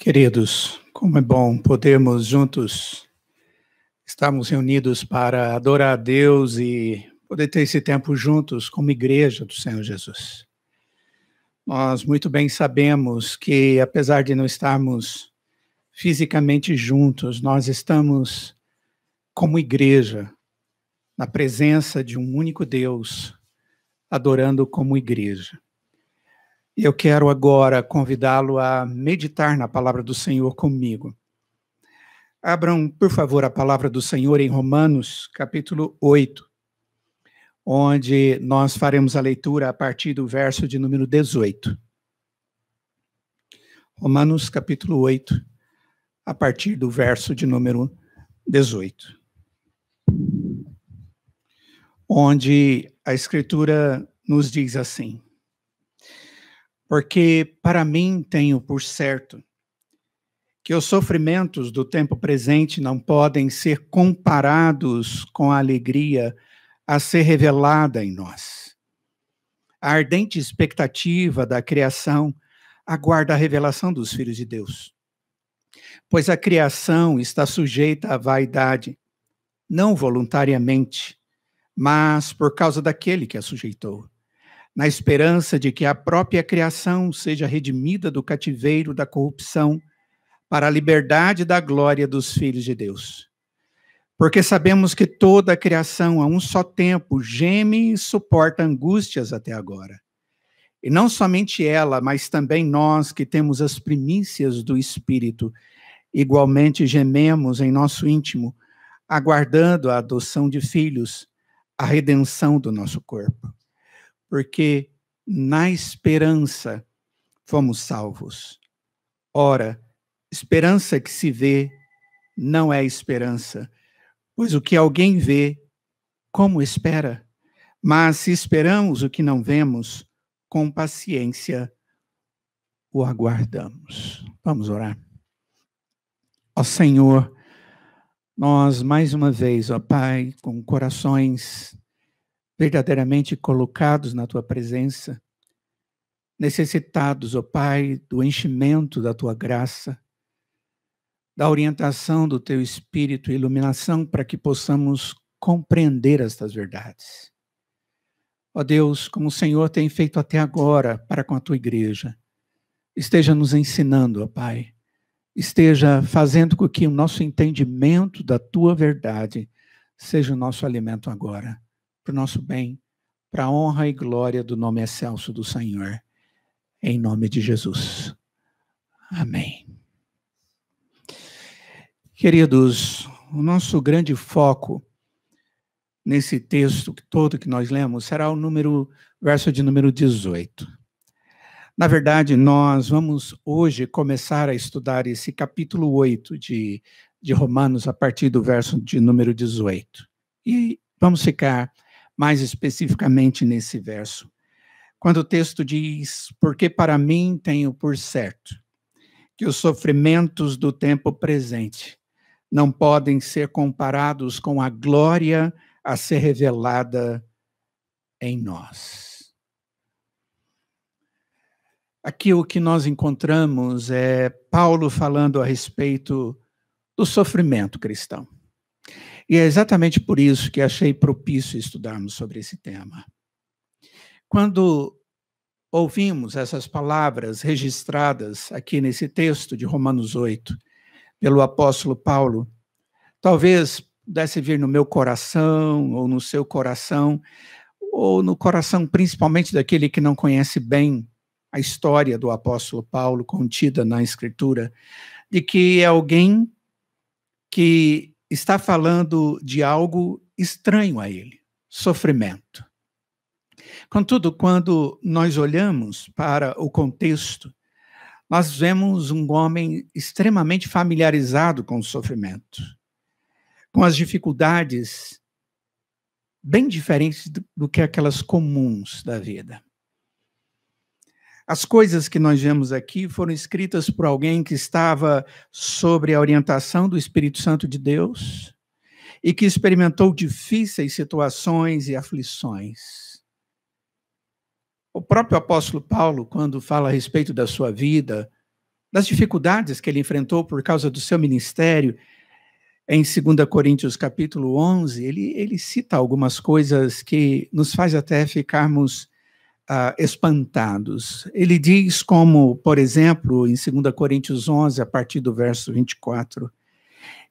Queridos, como é bom podermos juntos estarmos reunidos para adorar a Deus e poder ter esse tempo juntos como igreja do Senhor Jesus. Nós muito bem sabemos que, apesar de não estarmos fisicamente juntos, nós estamos como igreja, na presença de um único Deus, adorando como igreja. E eu quero agora convidá-lo a meditar na palavra do Senhor comigo. Abram, por favor, a palavra do Senhor em Romanos, capítulo 8, onde nós faremos a leitura a partir do verso de número 18. Romanos, capítulo 8, a partir do verso de número 18. Onde a Escritura nos diz assim: porque para mim tenho por certo que os sofrimentos do tempo presente não podem ser comparados com a alegria a ser revelada em nós. A ardente expectativa da criação aguarda a revelação dos filhos de Deus. Pois a criação está sujeita à vaidade, não voluntariamente, mas por causa daquele que a sujeitou, na esperança de que a própria criação seja redimida do cativeiro da corrupção para a liberdade da glória dos filhos de Deus. Porque sabemos que toda a criação a um só tempo geme e suporta angústias até agora. E não somente ela, mas também nós que temos as primícias do Espírito, igualmente gememos em nosso íntimo, aguardando a adoção de filhos, a redenção do nosso corpo. Porque na esperança fomos salvos. Ora, esperança que se vê não é esperança, pois o que alguém vê, como espera? Mas se esperamos o que não vemos, com paciência o aguardamos. Vamos orar. Ó Senhor, nós mais uma vez, ó Pai, com corações verdadeiramente colocados na Tua presença, necessitados, ó Pai, do enchimento da Tua graça, da orientação do Teu Espírito e iluminação para que possamos compreender estas verdades. Ó Deus, como o Senhor tem feito até agora para com a Tua igreja, esteja nos ensinando, ó Pai, esteja fazendo com que o nosso entendimento da Tua verdade seja o nosso alimento agora, para o nosso bem, para a honra e glória do nome excelso do Senhor, em nome de Jesus. Amém. Queridos, o nosso grande foco nesse texto todo que nós lemos será o verso de número 18. Na verdade, nós vamos hoje começar a estudar esse capítulo 8 de Romanos a partir do verso de número 18. E vamos ficar mais especificamente nesse verso, quando o texto diz: porque para mim tenho por certo que os sofrimentos do tempo presente não podem ser comparados com a glória a ser revelada em nós. Aqui o que nós encontramos é Paulo falando a respeito do sofrimento cristão. E é exatamente por isso que achei propício estudarmos sobre esse tema. Quando ouvimos essas palavras registradas aqui nesse texto de Romanos 8, pelo apóstolo Paulo, talvez pudesse vir no meu coração, ou no seu coração, ou no coração principalmente daquele que não conhece bem a história do apóstolo Paulo contida na Escritura, de que é alguém que está falando de algo estranho a ele, sofrimento. Contudo, quando nós olhamos para o contexto, nós vemos um homem extremamente familiarizado com o sofrimento, com as dificuldades bem diferentes do que aquelas comuns da vida. As coisas que nós vemos aqui foram escritas por alguém que estava sob a orientação do Espírito Santo de Deus e que experimentou difíceis situações e aflições. O próprio apóstolo Paulo, quando fala a respeito da sua vida, das dificuldades que ele enfrentou por causa do seu ministério. Em 2 Coríntios capítulo 11, ele cita algumas coisas que nos faz até ficarmos espantados. Ele diz como, por exemplo, em 2 Coríntios 11, a partir do verso 24,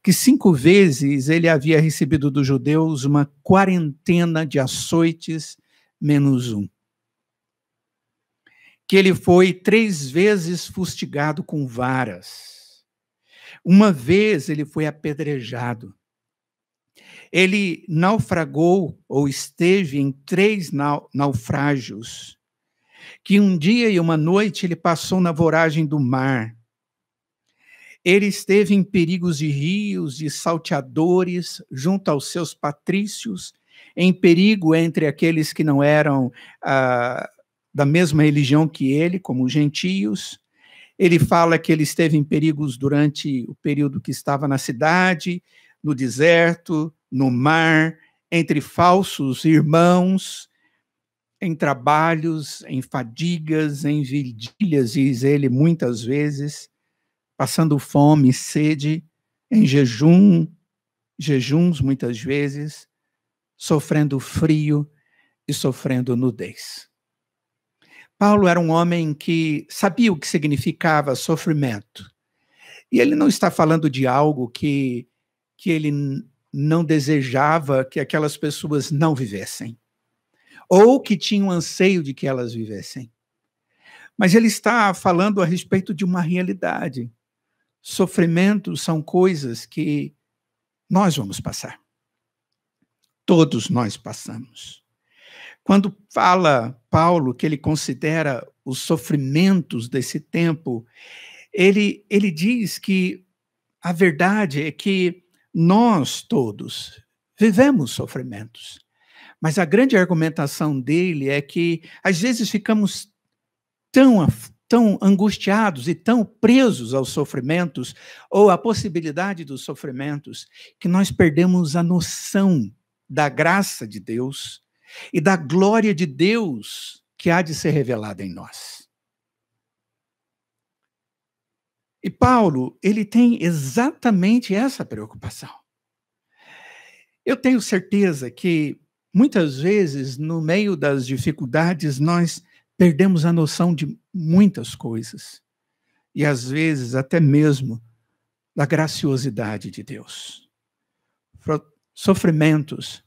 que 5 vezes ele havia recebido dos judeus uma quarentena de açoites menos um. Que ele foi 3 vezes fustigado com varas. Uma vez ele foi apedrejado. Ele naufragou ou esteve em 3 naufrágios, que um dia e uma noite ele passou na voragem do mar. Ele esteve em perigos de rios, de salteadores, junto aos seus patrícios, em perigo entre aqueles que não eram da mesma religião que ele, como os gentios. Ele fala que ele esteve em perigos durante o período que estava na cidade, no deserto, no mar, entre falsos irmãos, em trabalhos, em fadigas, em vigílias, diz ele muitas vezes, passando fome e sede, em jejuns muitas vezes, sofrendo frio e sofrendo nudez. Paulo era um homem que sabia o que significava sofrimento. E ele não está falando de algo que ele não desejava que aquelas pessoas não vivessem, ou que tinham anseio de que elas vivessem. Mas ele está falando a respeito de uma realidade. Sofrimentos são coisas que nós vamos passar. Todos nós passamos. Quando fala Paulo que ele considera os sofrimentos desse tempo, ele diz que a verdade é que nós todos vivemos sofrimentos. Mas a grande argumentação dele é que às vezes ficamos tão angustiados e tão presos aos sofrimentos, ou à possibilidade dos sofrimentos, que nós perdemos a noção da graça de Deus e da glória de Deus que há de ser revelada em nós. E Paulo, ele tem exatamente essa preocupação. Eu tenho certeza que, muitas vezes, no meio das dificuldades, nós perdemos a noção de muitas coisas. E, às vezes, até mesmo da graciosidade de Deus. Sofrimentos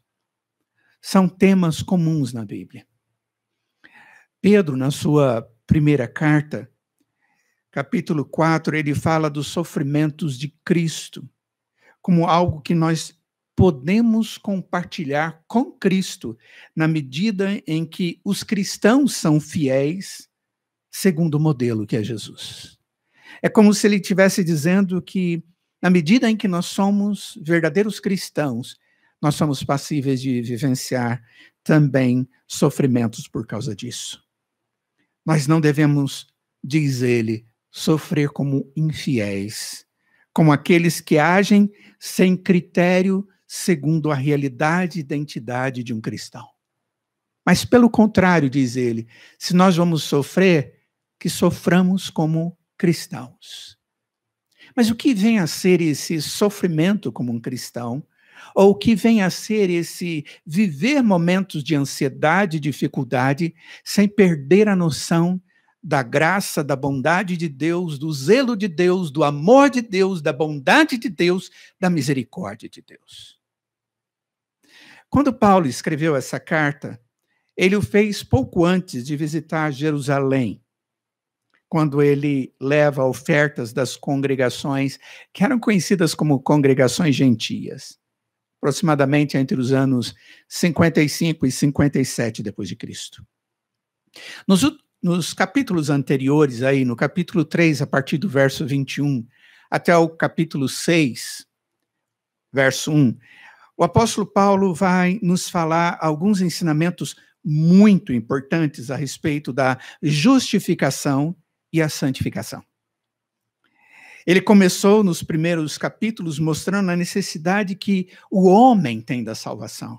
são temas comuns na Bíblia. Pedro, na sua primeira carta, capítulo 4, ele fala dos sofrimentos de Cristo, como algo que nós podemos compartilhar com Cristo, na medida em que os cristãos são fiéis, segundo o modelo que é Jesus. É como se ele estivesse dizendo que, na medida em que nós somos verdadeiros cristãos, nós somos passíveis de vivenciar também sofrimentos por causa disso. Nós não devemos, diz ele, sofrer como infiéis, como aqueles que agem sem critério segundo a realidade e identidade de um cristão. Mas, pelo contrário, diz ele, se nós vamos sofrer, que soframos como cristãos. Mas o que vem a ser esse sofrimento como um cristão? Ou o que vem a ser esse viver momentos de ansiedade e dificuldade sem perder a noção da graça, da bondade de Deus, do zelo de Deus, do amor de Deus, da bondade de Deus, da misericórdia de Deus? Quando Paulo escreveu essa carta, ele o fez pouco antes de visitar Jerusalém, quando ele leva ofertas das congregações que eram conhecidas como congregações gentias, aproximadamente entre os anos 55 e 57 depois de Cristo. Nos capítulos anteriores, aí, no capítulo 3, a partir do verso 21, até o capítulo 6, verso 1, o apóstolo Paulo vai nos falar alguns ensinamentos muito importantes a respeito da justificação e a santificação. Ele começou nos primeiros capítulos mostrando a necessidade que o homem tem da salvação.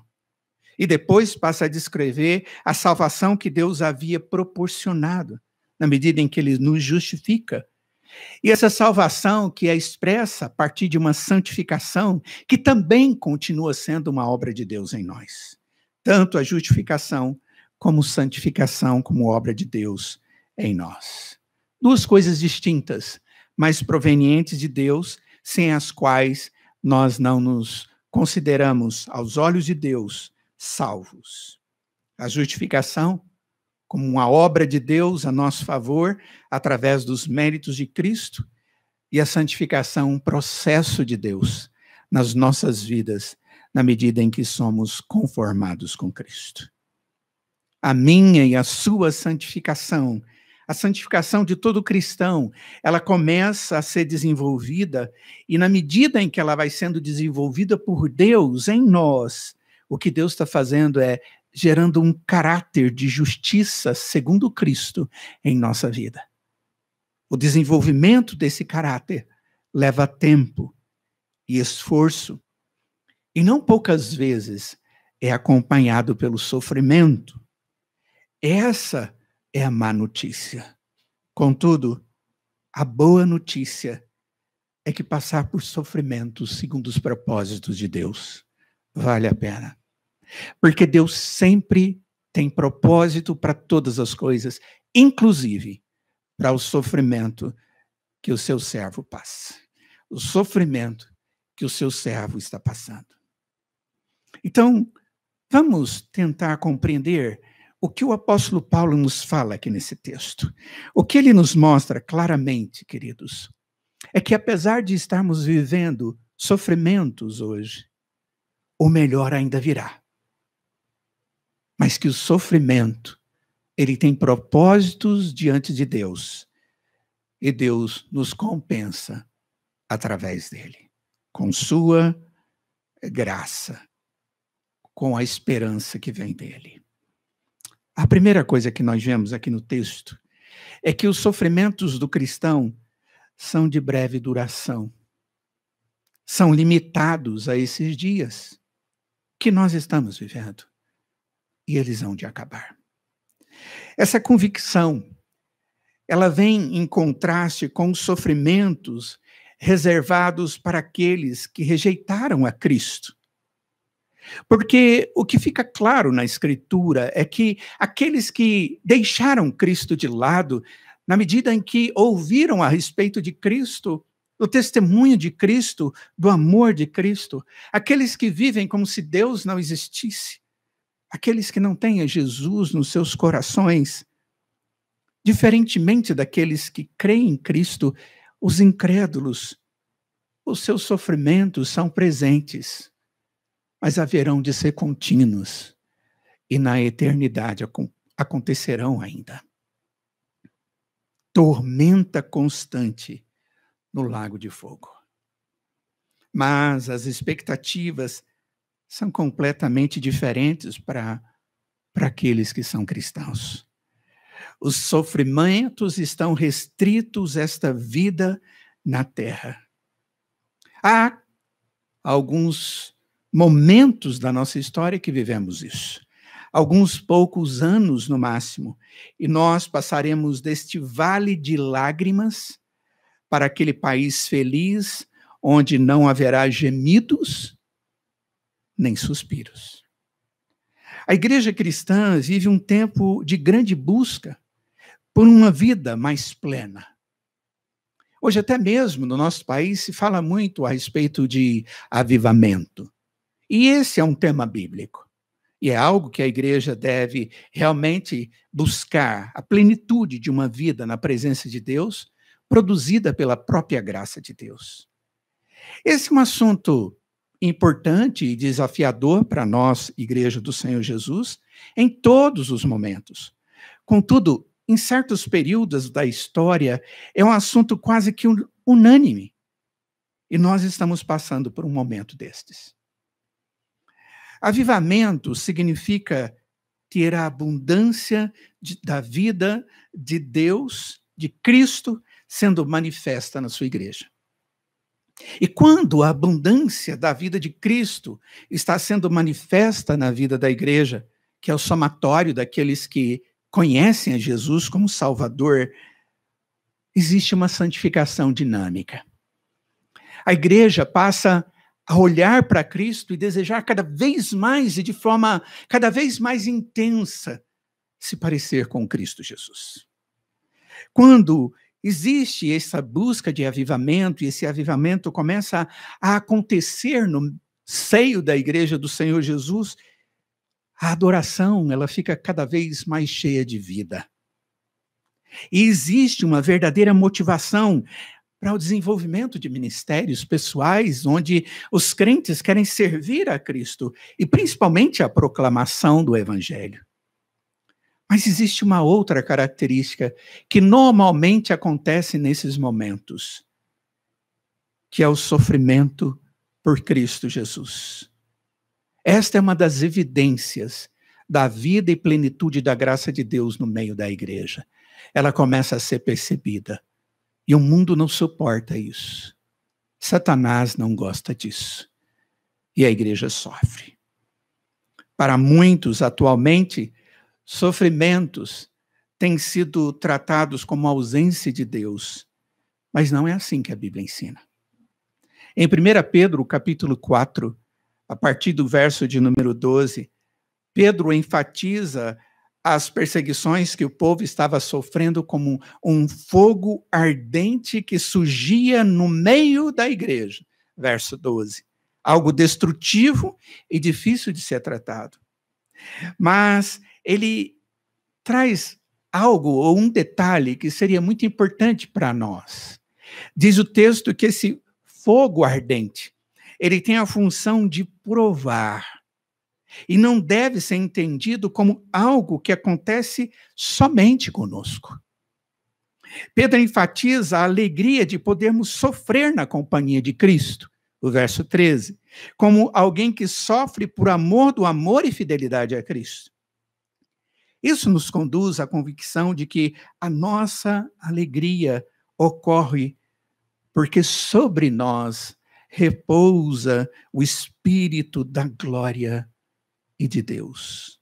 E depois passa a descrever a salvação que Deus havia proporcionado, na medida em que ele nos justifica. E essa salvação que é expressa a partir de uma santificação, que também continua sendo uma obra de Deus em nós. Tanto a justificação como santificação, como obra de Deus em nós. Duas coisas distintas, mas provenientes de Deus, sem as quais nós não nos consideramos, aos olhos de Deus, salvos. A justificação, como uma obra de Deus a nosso favor, através dos méritos de Cristo, e a santificação, um processo de Deus nas nossas vidas, na medida em que somos conformados com Cristo. A minha e a sua santificação, a santificação de todo cristão, ela começa a ser desenvolvida, e na medida em que ela vai sendo desenvolvida por Deus em nós, o que Deus está fazendo é gerando um caráter de justiça segundo Cristo em nossa vida. O desenvolvimento desse caráter leva tempo e esforço, e não poucas vezes é acompanhado pelo sofrimento. Essa é a má notícia. Contudo, a boa notícia é que passar por sofrimentos segundo os propósitos de Deus vale a pena. Porque Deus sempre tem propósito para todas as coisas, inclusive para o sofrimento que o seu servo passa. O sofrimento que o seu servo está passando. Então, vamos tentar compreender o que o apóstolo Paulo nos fala aqui nesse texto. O que ele nos mostra claramente, queridos, é que apesar de estarmos vivendo sofrimentos hoje, o melhor ainda virá. Mas que o sofrimento, ele tem propósitos diante de Deus, e Deus nos compensa através dele, com sua graça, com a esperança que vem dele. A primeira coisa que nós vemos aqui no texto é que os sofrimentos do cristão são de breve duração, são limitados a esses dias que nós estamos vivendo, e eles hão de acabar. Essa convicção, ela vem em contraste com os sofrimentos reservados para aqueles que rejeitaram a Cristo. Porque o que fica claro na Escritura é que aqueles que deixaram Cristo de lado, na medida em que ouviram a respeito de Cristo, do testemunho de Cristo, do amor de Cristo, aqueles que vivem como se Deus não existisse, aqueles que não têm a Jesus nos seus corações, diferentemente daqueles que creem em Cristo, os incrédulos, os seus sofrimentos são presentes, mas haverão de ser contínuos, e na eternidade acontecerão ainda. Tormenta constante no lago de fogo. Mas as expectativas são completamente diferentes para aqueles que são cristãos. Os sofrimentos estão restritos a esta vida na terra. Há alguns momentos da nossa história que vivemos isso. Alguns poucos anos no máximo. E nós passaremos deste vale de lágrimas para aquele país feliz, onde não haverá gemidos nem suspiros. A igreja cristã vive um tempo de grande busca por uma vida mais plena. Hoje, até mesmo no nosso país, se fala muito a respeito de avivamento. E esse é um tema bíblico. E é algo que a igreja deve realmente buscar, a plenitude de uma vida na presença de Deus, produzida pela própria graça de Deus. Esse é um assunto importante e desafiador para nós, Igreja do Senhor Jesus, em todos os momentos. Contudo, em certos períodos da história, é um assunto quase que unânime. E nós estamos passando por um momento destes. Avivamento significa ter a abundância da vida de Deus, de Cristo, sendo manifesta na sua igreja. E quando a abundância da vida de Cristo está sendo manifesta na vida da igreja, que é o somatório daqueles que conhecem a Jesus como Salvador, existe uma santificação dinâmica. A igreja passa a olhar para Cristo e desejar cada vez mais e de forma cada vez mais intensa se parecer com Cristo Jesus. Quando existe essa busca de avivamento e esse avivamento começa a acontecer no seio da igreja do Senhor Jesus, a adoração ela fica cada vez mais cheia de vida. E existe uma verdadeira motivação para o desenvolvimento de ministérios pessoais, onde os crentes querem servir a Cristo, e principalmente a proclamação do Evangelho. Mas existe uma outra característica que normalmente acontece nesses momentos, que é o sofrimento por Cristo Jesus. Esta é uma das evidências da vida e plenitude da graça de Deus no meio da igreja. Ela começa a ser percebida. E o mundo não suporta isso. Satanás não gosta disso. E a igreja sofre. Para muitos, atualmente, sofrimentos têm sido tratados como ausência de Deus. Mas não é assim que a Bíblia ensina. Em 1 Pedro, capítulo 4, a partir do verso de número 12, Pedro enfatiza as perseguições que o povo estava sofrendo como um fogo ardente que surgia no meio da igreja. Verso 12. Algo destrutivo e difícil de ser tratado. Mas ele traz algo ou um detalhe que seria muito importante para nós. Diz o texto que esse fogo ardente, ele tem a função de provar. E não deve ser entendido como algo que acontece somente conosco. Pedro enfatiza a alegria de podermos sofrer na companhia de Cristo, o verso 13, como alguém que sofre por amor do amor e fidelidade a Cristo. Isso nos conduz à convicção de que a nossa alegria ocorre porque sobre nós repousa o Espírito da glória e de Deus.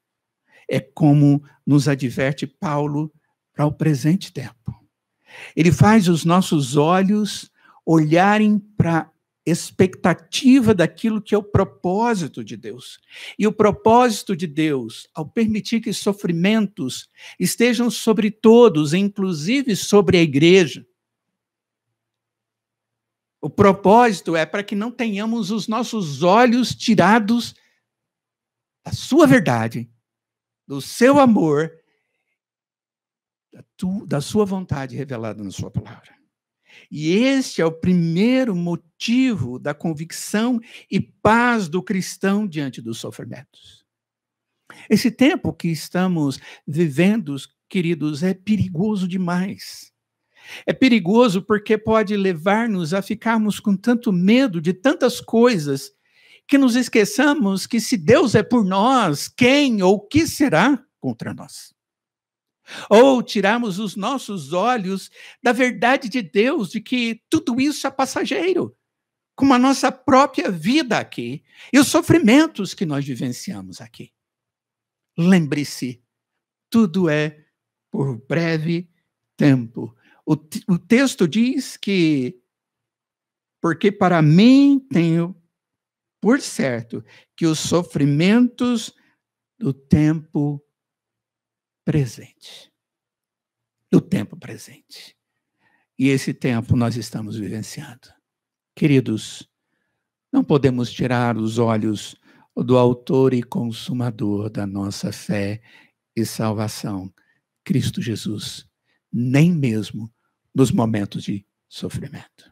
É como nos adverte Paulo para o presente tempo. Ele faz os nossos olhos olharem para a expectativa daquilo que é o propósito de Deus. E o propósito de Deus, ao permitir que sofrimentos estejam sobre todos, inclusive sobre a igreja, o propósito é para que não tenhamos os nossos olhos tirados da sua verdade, do seu amor, da sua vontade revelada na sua palavra. E este é o primeiro motivo da convicção e paz do cristão diante dos sofrimentos. Esse tempo que estamos vivendo, queridos, é perigoso demais. É perigoso porque pode levar-nos a ficarmos com tanto medo de tantas coisas que nos esqueçamos que se Deus é por nós, quem ou que será contra nós? Ou tirarmos os nossos olhos da verdade de Deus, de que tudo isso é passageiro, como a nossa própria vida aqui, e os sofrimentos que nós vivenciamos aqui. Lembre-se, tudo é por breve tempo. O texto diz que, porque para mim tenho por certo que os sofrimentos do tempo presente. Do tempo presente. E esse tempo nós estamos vivenciando. Queridos, não podemos tirar os olhos do autor e consumador da nossa fé e salvação, Cristo Jesus, nem mesmo nos momentos de sofrimento.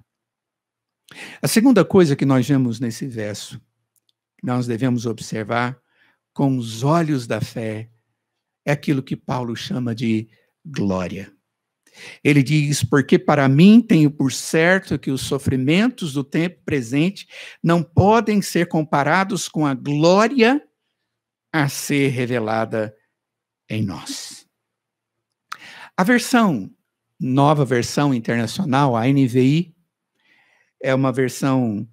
A segunda coisa que nós vemos nesse verso, que nós devemos observar com os olhos da fé, é aquilo que Paulo chama de glória. Ele diz, porque para mim tenho por certo que os sofrimentos do tempo presente não podem ser comparados com a glória a ser revelada em nós. A nova versão internacional, a NVI, é uma versão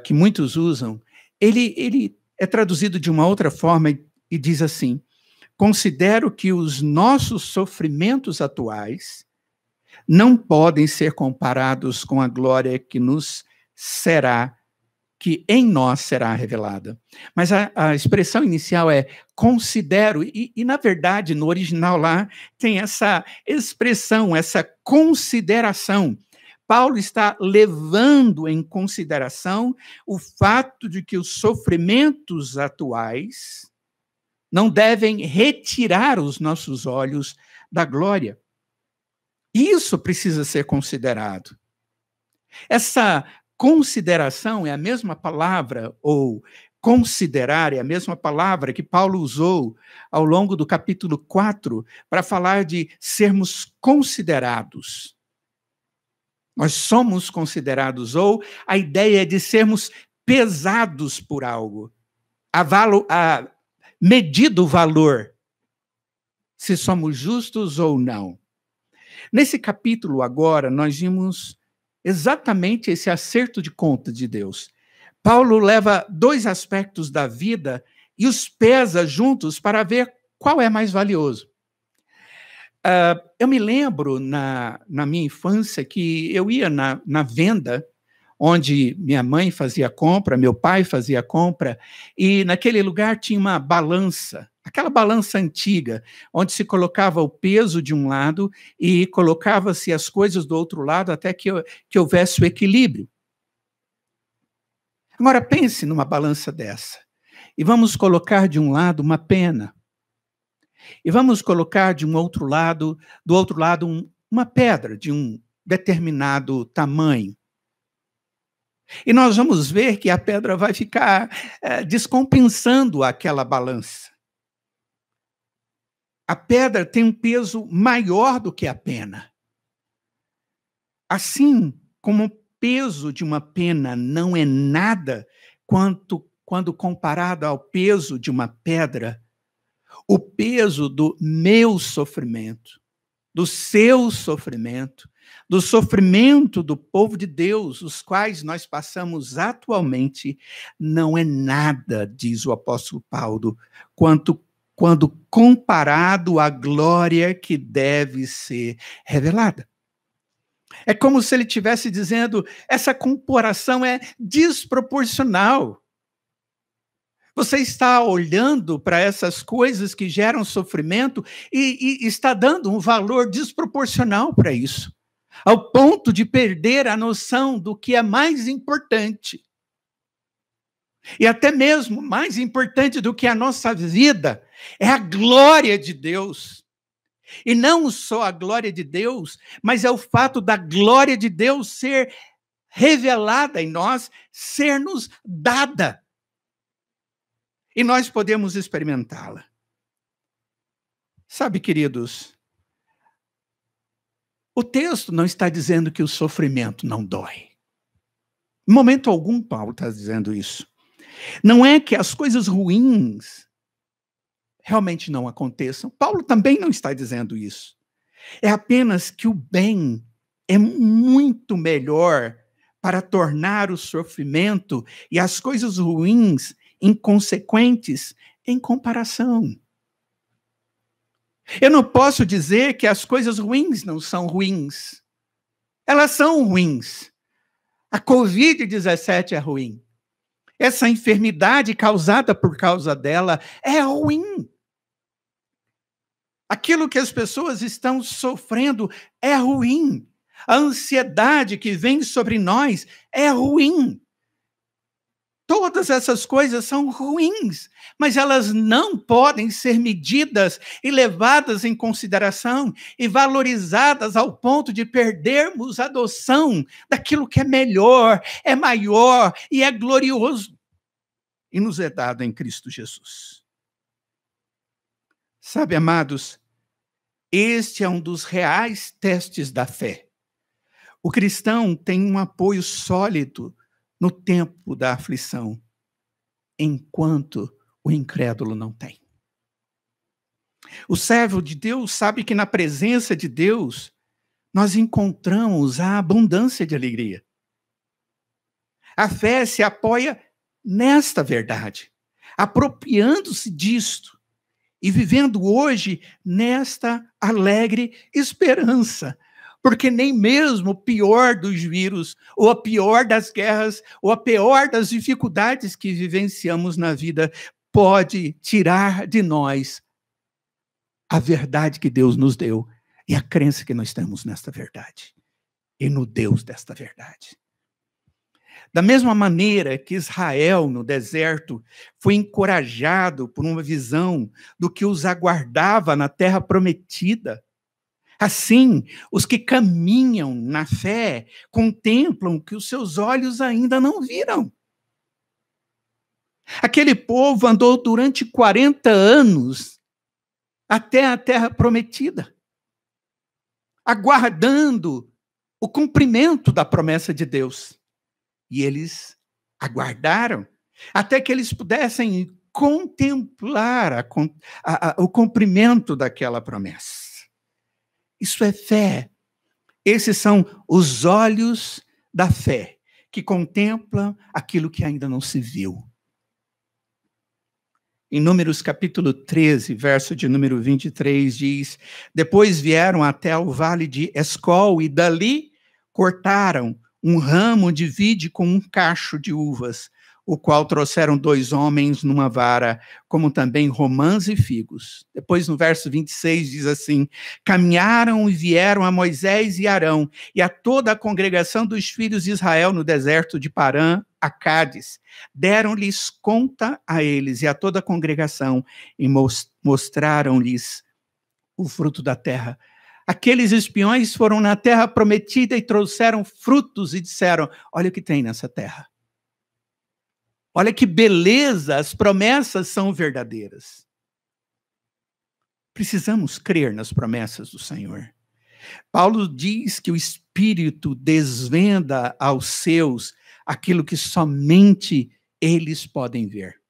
que muitos usam. Ele é traduzido de uma outra forma e diz assim: considero que os nossos sofrimentos atuais não podem ser comparados com a glória que em nós será revelada. Mas a expressão inicial é considero, e na verdade, no original lá, tem essa expressão, essa consideração. Paulo está levando em consideração o fato de que os sofrimentos atuais não devem retirar os nossos olhos da glória. Isso precisa ser considerado. Essa consideração é a mesma palavra, ou considerar é a mesma palavra que Paulo usou ao longo do capítulo 4 para falar de sermos considerados. Nós somos considerados, ou a ideia é de sermos pesados por algo, medido o valor, se somos justos ou não. Nesse capítulo agora, nós vimos exatamente esse acerto de conta de Deus. Paulo leva dois aspectos da vida e os pesa juntos para ver qual é mais valioso. Eu me lembro, na minha infância, que eu ia na venda, onde minha mãe fazia compra, meu pai fazia compra, e naquele lugar tinha uma balança, aquela balança antiga, onde se colocava o peso de um lado e colocava-se as coisas do outro lado até que houvesse o equilíbrio. Agora pense numa balança dessa, e vamos colocar de um lado uma pena, e vamos colocar do outro lado uma pedra de um determinado tamanho. E nós vamos ver que a pedra vai ficar descompensando aquela balança. A pedra tem um peso maior do que a pena. Assim como o peso de uma pena não é nada quando comparado ao peso de uma pedra, o peso do meu sofrimento, do seu sofrimento, do sofrimento do povo de Deus, os quais nós passamos atualmente, não é nada, diz o apóstolo Paulo, quando comparado à glória que deve ser revelada. É como se ele estivesse dizendo, essa comparação é desproporcional. Você está olhando para essas coisas que geram sofrimento e está dando um valor desproporcional para isso, ao ponto de perder a noção do que é mais importante. E até mesmo mais importante do que a nossa vida é a glória de Deus. E não só a glória de Deus, mas é o fato da glória de Deus ser revelada em nós, ser nos dada. E nós podemos experimentá-la. Sabe, queridos, o texto não está dizendo que o sofrimento não dói. Em momento algum, Paulo está dizendo isso. Não é que as coisas ruins realmente não aconteçam. Paulo também não está dizendo isso. É apenas que o bem é muito melhor para tornar o sofrimento e as coisas ruins inconsequentes em comparação. Eu não posso dizer que as coisas ruins não são ruins. Elas são ruins. A Covid-19 é ruim. Essa enfermidade causada por causa dela é ruim. Aquilo que as pessoas estão sofrendo é ruim. A ansiedade que vem sobre nós é ruim. Todas essas coisas são ruins, mas elas não podem ser medidas e levadas em consideração e valorizadas ao ponto de perdermos a noção daquilo que é melhor, é maior e é glorioso e nos é dado em Cristo Jesus. Sabe, amados, este é um dos reais testes da fé. O cristão tem um apoio sólido no tempo da aflição, enquanto o incrédulo não tem. O servo de Deus sabe que na presença de Deus nós encontramos a abundância de alegria. A fé se apoia nesta verdade, apropriando-se disto e vivendo hoje nesta alegre esperança, Porque nem mesmo o pior dos vírus, ou a pior das guerras, ou a pior das dificuldades que vivenciamos na vida pode tirar de nós a verdade que Deus nos deu e a crença que nós temos nesta verdade e no Deus desta verdade. Da mesma maneira que Israel, no deserto, foi encorajado por uma visão do que os aguardava na terra prometida, assim, os que caminham na fé contemplam que os seus olhos ainda não viram. Aquele povo andou durante 40 anos até a terra prometida, aguardando o cumprimento da promessa de Deus. E eles aguardaram até que eles pudessem contemplar o cumprimento daquela promessa. Isso é fé. Esses são os olhos da fé, que contemplam aquilo que ainda não se viu. Em Números capítulo 13, verso de número 23, diz: depois vieram até o vale de Escol e dali cortaram um ramo de vide com um cacho de uvas, o qual trouxeram 2 homens numa vara, como também romãs e figos. Depois, no verso 26, diz assim: caminharam e vieram a Moisés e Arão, e a toda a congregação dos filhos de Israel no deserto de Parã, a Cádiz. Deram-lhes conta a eles e a toda a congregação, e mostraram-lhes o fruto da terra. Aqueles espiões foram na terra prometida e trouxeram frutos e disseram: olha o que tem nessa terra. Olha que beleza, as promessas são verdadeiras. Precisamos crer nas promessas do Senhor. Paulo diz que o Espírito desvenda aos seus aquilo que somente eles podem ver.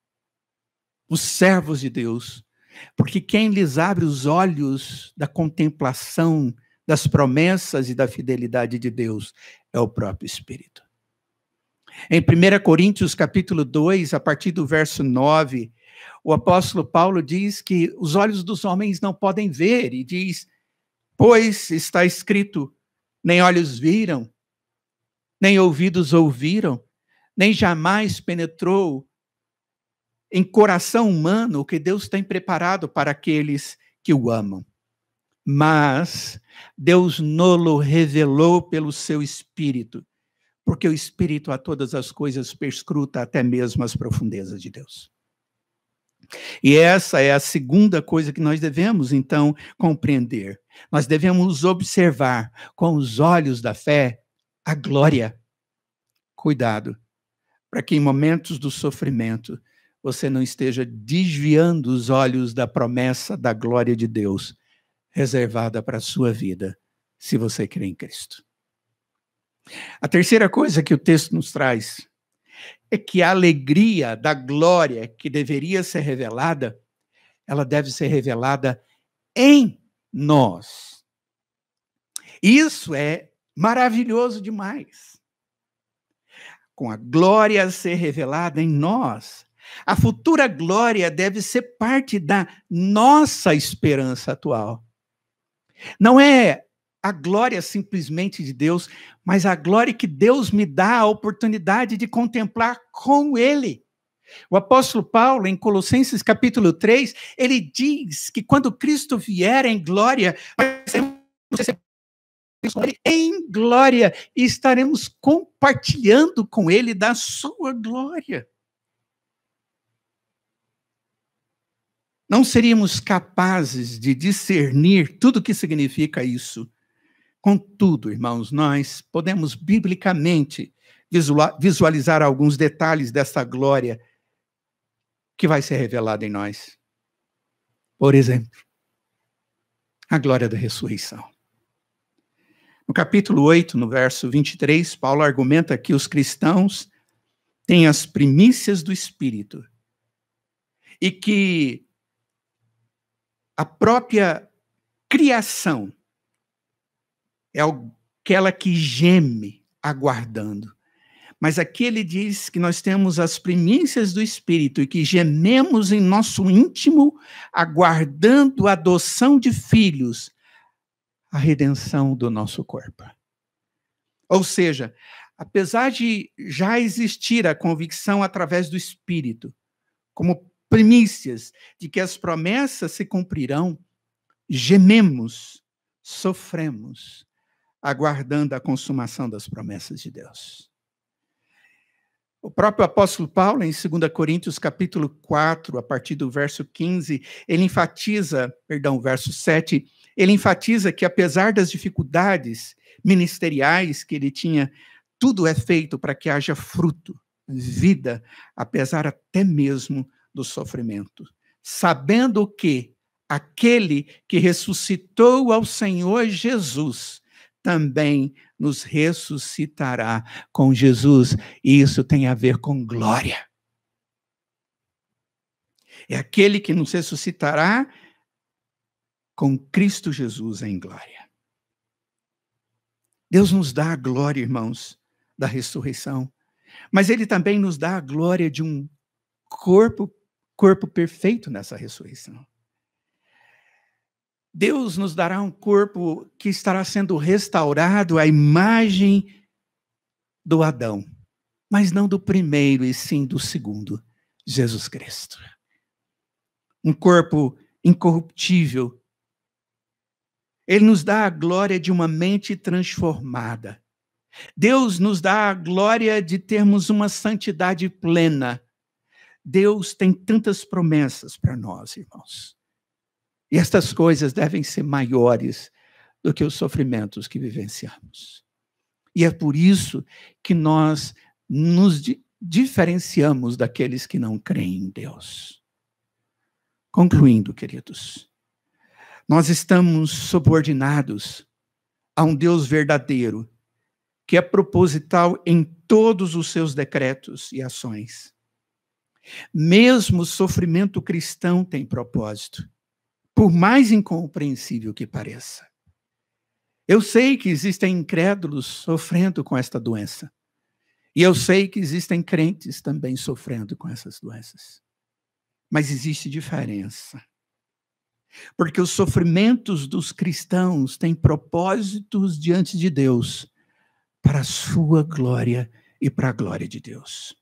Os servos de Deus. Porque quem lhes abre os olhos da contemplação das promessas e da fidelidade de Deus é o próprio Espírito. Em 1 Coríntios capítulo 2, a partir do verso 9, o apóstolo Paulo diz que os olhos dos homens não podem ver, e diz: pois está escrito, nem olhos viram, nem ouvidos ouviram, nem jamais penetrou em coração humano o que Deus tem preparado para aqueles que o amam. Mas Deus nolo revelou pelo seu Espírito, porque o Espírito a todas as coisas perscruta até mesmo as profundezas de Deus. E essa é a segunda coisa que nós devemos, então, compreender. Nós devemos observar com os olhos da fé a glória. Cuidado, para que em momentos do sofrimento você não esteja desviando os olhos da promessa da glória de Deus reservada para a sua vida, se você crê em Cristo. A terceira coisa que o texto nos traz é que a alegria da glória que deveria ser revelada, ela deve ser revelada em nós. Isso é maravilhoso demais. Com a glória a ser revelada em nós, a futura glória deve ser parte da nossa esperança atual. Não é a glória simplesmente de Deus, mas a glória que Deus me dá a oportunidade de contemplar com Ele. O apóstolo Paulo, em Colossenses capítulo 3, ele diz que quando Cristo vier em glória, em glória, e estaremos compartilhando com Ele da sua glória. Não seríamos capazes de discernir tudo o que significa isso. Contudo, irmãos, nós podemos biblicamente visualizar alguns detalhes dessa glória que vai ser revelada em nós. Por exemplo, a glória da ressurreição. No capítulo 8, no verso 23, Paulo argumenta que os cristãos têm as primícias do Espírito e que a própria criação é aquela que geme aguardando. Mas aqui ele diz que nós temos as primícias do Espírito e que gememos em nosso íntimo, aguardando a adoção de filhos, a redenção do nosso corpo. Ou seja, apesar de já existir a convicção através do Espírito, como primícias de que as promessas se cumprirão, gememos, sofremos, aguardando a consumação das promessas de Deus. O próprio apóstolo Paulo, em 2 Coríntios, capítulo 4, a partir do verso 15, verso 7, ele enfatiza que apesar das dificuldades ministeriais que ele tinha, tudo é feito para que haja fruto, vida, apesar até mesmo do sofrimento. Sabendo que aquele que ressuscitou ao Senhor Jesus também nos ressuscitará com Jesus. E isso tem a ver com glória. É aquele que nos ressuscitará com Cristo Jesus em glória. Deus nos dá a glória, irmãos, da ressurreição, mas Ele também nos dá a glória de um corpo perfeito nessa ressurreição. Deus nos dará um corpo que estará sendo restaurado à imagem do Adão, mas não do primeiro, e sim do segundo, Jesus Cristo. Um corpo incorruptível. Ele nos dá a glória de uma mente transformada. Deus nos dá a glória de termos uma santidade plena. Deus tem tantas promessas para nós, irmãos. E estas coisas devem ser maiores do que os sofrimentos que vivenciamos. E é por isso que nós nos diferenciamos daqueles que não creem em Deus. Concluindo, queridos, nós estamos subordinados a um Deus verdadeiro, que é proposital em todos os seus decretos e ações. Mesmo o sofrimento cristão tem propósito, por mais incompreensível que pareça. Eu sei que existem incrédulos sofrendo com esta doença. E eu sei que existem crentes também sofrendo com essas doenças. Mas existe diferença. Porque os sofrimentos dos cristãos têm propósitos diante de Deus, para a sua glória e para a glória de Deus.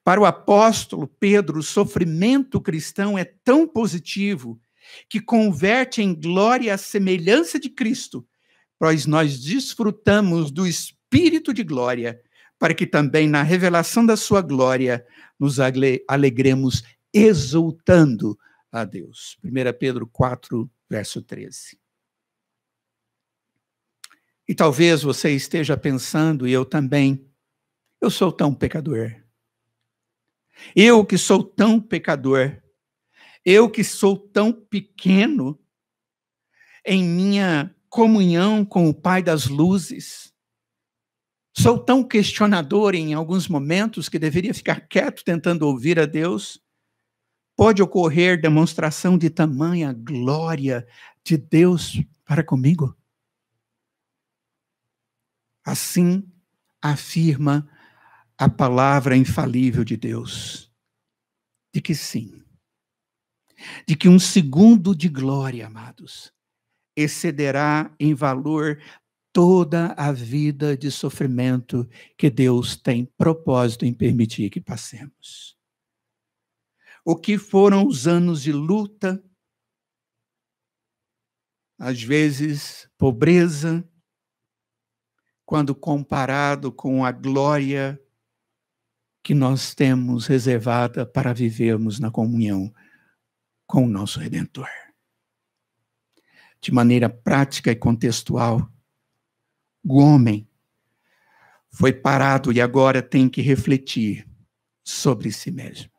Para o apóstolo Pedro, o sofrimento cristão é tão positivo que converte em glória a semelhança de Cristo, pois nós desfrutamos do Espírito de glória, para que também na revelação da sua glória nos alegremos exultando a Deus. 1 Pedro 4, verso 13. E talvez você esteja pensando, e eu também, eu sou tão pecador. Eu que sou tão pecador, eu que sou tão pequeno em minha comunhão com o Pai das luzes, sou tão questionador em alguns momentos que deveria ficar quieto tentando ouvir a Deus. Pode ocorrer demonstração de tamanha glória de Deus para comigo? Assim afirma a palavra infalível de Deus, de que sim, de que um segundo de glória, amados, excederá em valor toda a vida de sofrimento que Deus tem propósito em permitir que passemos. O que foram os anos de luta, às vezes pobreza, quando comparado com a glória que nós temos reservada para vivermos na comunhão com o nosso Redentor. De maneira prática e contextual, o homem foi parado e agora tem que refletir sobre si mesmo.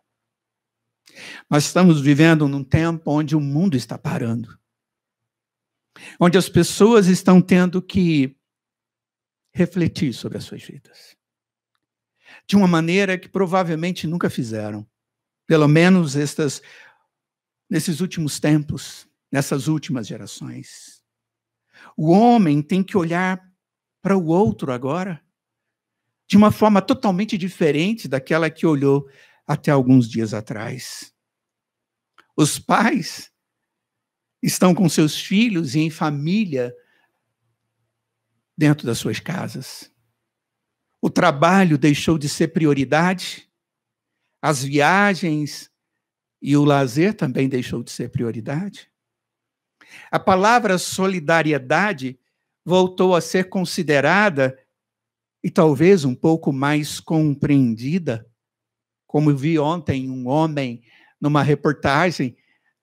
Nós estamos vivendo num tempo onde o mundo está parando, onde as pessoas estão tendo que refletir sobre as suas vidas, de uma maneira que provavelmente nunca fizeram, pelo menos nesses últimos tempos, nessas últimas gerações. O homem tem que olhar para o outro agora, de uma forma totalmente diferente daquela que olhou até alguns dias atrás. Os pais estão com seus filhos e em família, dentro das suas casas. O trabalho deixou de ser prioridade, as viagens e o lazer também deixou de ser prioridade. A palavra solidariedade voltou a ser considerada e talvez um pouco mais compreendida, como eu vi ontem um homem numa reportagem,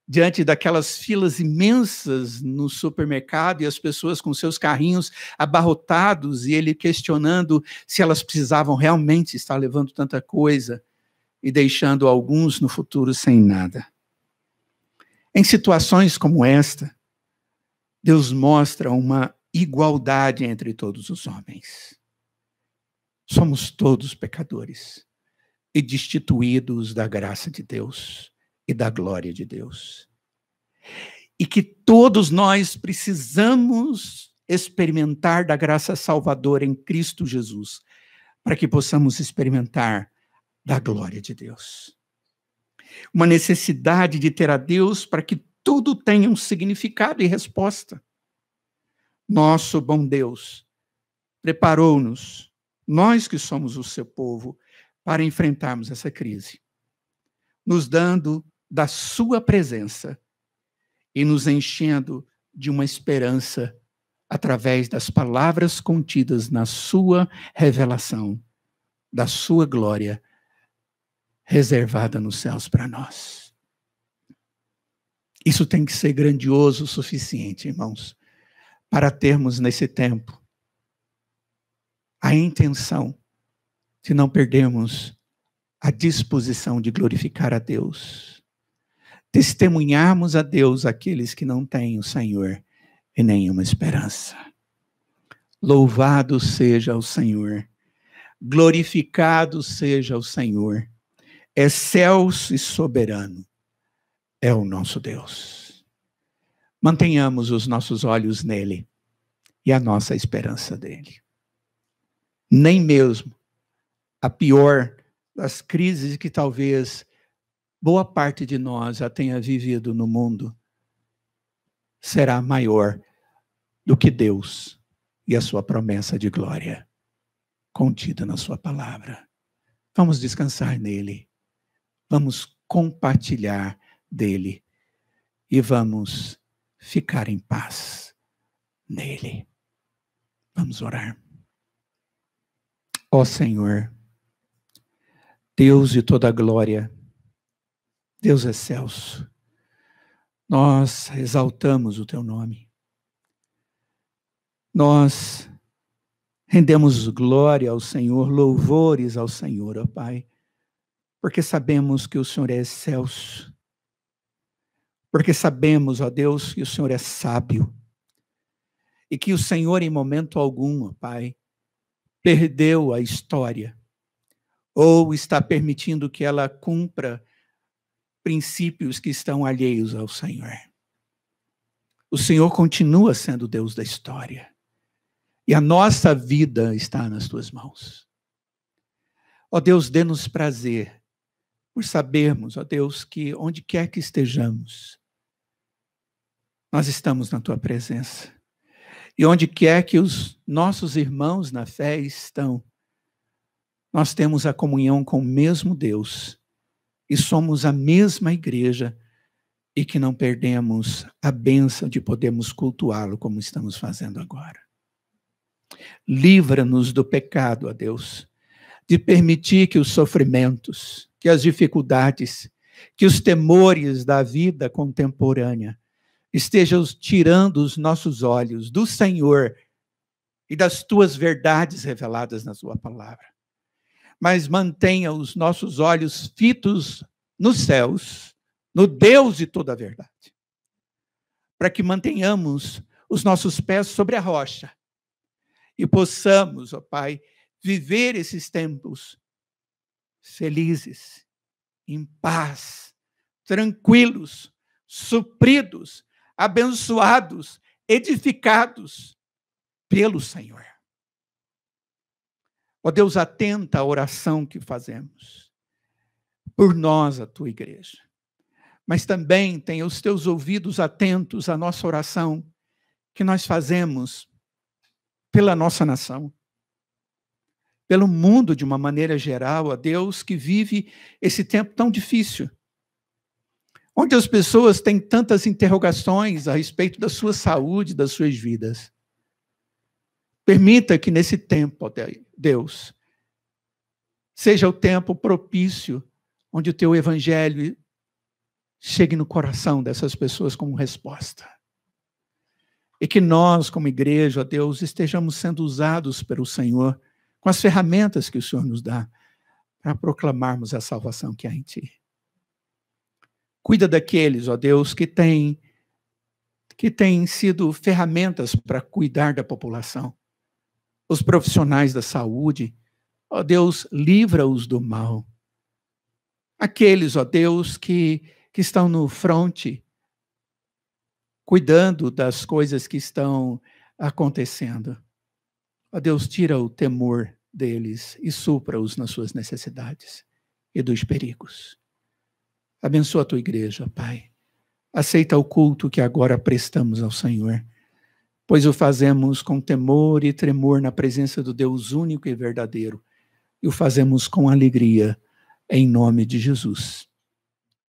diante daquelas filas imensas no supermercado e as pessoas com seus carrinhos abarrotados e ele questionando se elas precisavam realmente estar levando tanta coisa e deixando alguns no futuro sem nada. Em situações como esta, Deus mostra uma igualdade entre todos os homens. Somos todos pecadores e destituídos da graça de Deus e da glória de Deus. E que todos nós precisamos experimentar da graça salvadora em Cristo Jesus, para que possamos experimentar da glória de Deus. Uma necessidade de ter a Deus para que tudo tenha um significado e resposta. Nosso bom Deus preparou-nos, nós que somos o seu povo, para enfrentarmos essa crise, nos dando da sua presença e nos enchendo de uma esperança através das palavras contidas na sua revelação, da sua glória reservada nos céus para nós. Isso tem que ser grandioso o suficiente, irmãos, para termos nesse tempo a intenção de não perdermos a disposição de glorificar a Deus, testemunharmos a Deus aqueles que não têm o Senhor e nenhuma esperança. Louvado seja o Senhor, glorificado seja o Senhor, excelso e soberano é o nosso Deus. Mantenhamos os nossos olhos nele e a nossa esperança dele. Nem mesmo a pior das crises que talvez boa parte de nós já tenha vivido no mundo será maior do que Deus e a sua promessa de glória contida na sua palavra. Vamos descansar nele, vamos compartilhar dele e vamos ficar em paz nele. Vamos orar. Ó Senhor, Deus de toda a glória, Deus excelso, nós exaltamos o teu nome. Nós rendemos glória ao Senhor, louvores ao Senhor, ó Pai, porque sabemos que o Senhor é excelso, porque sabemos, ó Deus, que o Senhor é sábio, e que o Senhor, em momento algum, ó Pai, perdeu a história, ou está permitindo que ela cumpra princípios que estão alheios ao Senhor. O Senhor continua sendo Deus da história. E a nossa vida está nas tuas mãos. Ó Deus, dê-nos prazer por sabermos, ó Deus, que onde quer que estejamos, nós estamos na tua presença. E onde quer que os nossos irmãos na fé estão, nós temos a comunhão com o mesmo Deus e somos a mesma igreja e que não perdemos a bênção de podermos cultuá-lo como estamos fazendo agora. Livra-nos do pecado, ó Deus, de permitir que os sofrimentos, que as dificuldades, que os temores da vida contemporânea estejam tirando os nossos olhos do Senhor e das tuas verdades reveladas na tua palavra. Mas mantenha os nossos olhos fitos nos céus, no Deus de toda a verdade, para que mantenhamos os nossos pés sobre a rocha e possamos, ó Pai, viver esses tempos felizes, em paz, tranquilos, supridos, abençoados, edificados pelo Senhor. Ó Deus, atenta à oração que fazemos por nós, a tua igreja. Mas também tenha os teus ouvidos atentos à nossa oração que nós fazemos pela nossa nação, pelo mundo de uma maneira geral, ó Deus, que vive esse tempo tão difícil, onde as pessoas têm tantas interrogações a respeito da sua saúde, das suas vidas. Permita que nesse tempo, ó Deus, seja o tempo propício onde o teu evangelho chegue no coração dessas pessoas como resposta. E que nós, como igreja, ó Deus, estejamos sendo usados pelo Senhor com as ferramentas que o Senhor nos dá para proclamarmos a salvação que há em Ti. Cuida daqueles, ó Deus, que têm sido ferramentas para cuidar da população. Os profissionais da saúde, ó Deus, livra-os do mal. Aqueles, ó Deus, que estão no fronte, cuidando das coisas que estão acontecendo. Ó Deus, tira o temor deles e supra-os nas suas necessidades e dos perigos. Abençoa a tua igreja, Pai. Aceita o culto que agora prestamos ao Senhor, pois o fazemos com temor e tremor na presença do Deus único e verdadeiro, e o fazemos com alegria, em nome de Jesus.